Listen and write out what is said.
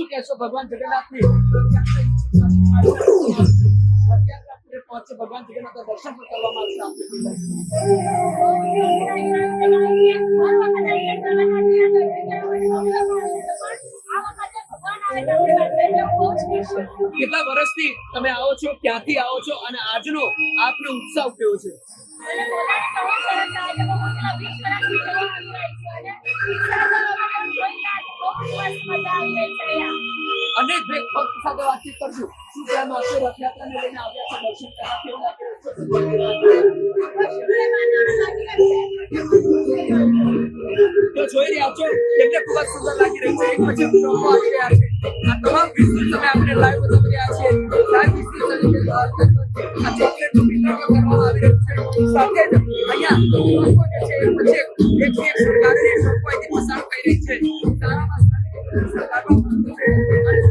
શું કહેશો ભગવાન જગન્નાથની પહોંચે ભગવાન જગન્નાથના દર્શન પણ કરવામાં આવશે? કેટલા વર્ષથી તમે આવો છો, ક્યાંથી આવો છો અને આજનો આપનો ઉત્સાહ કેવો છે? અનેક ભક્ત સાથે વાતચીત કરશું. શું કહેવાનું હશે? રથયાત્રાને લઈને આવ્યા છો, દર્શન કરવા કેવું લાગે છે? તો જોઈ રહ્યા છો એમને ખૂબ જ સુંદર લાગી રહી છે. એક પછી એક લોકો આવી રહ્યા છે. આ તમામ વિઝ્યુઅલ તમે આપણે લાઈવ બતાવી રહ્યા છીએ. લાઈવ વિઝ્યુઅલ તરીકે આ ચોકલેટનું વિતરણ કરવામાં આવી રહ્યું છે. સાથે જ અહીંયા લોકો જે છે એ પછી એક શણગારીને લોકો અહીંથી પસાર થઈ રહી છે. સારામાં સારી સરકારનો અને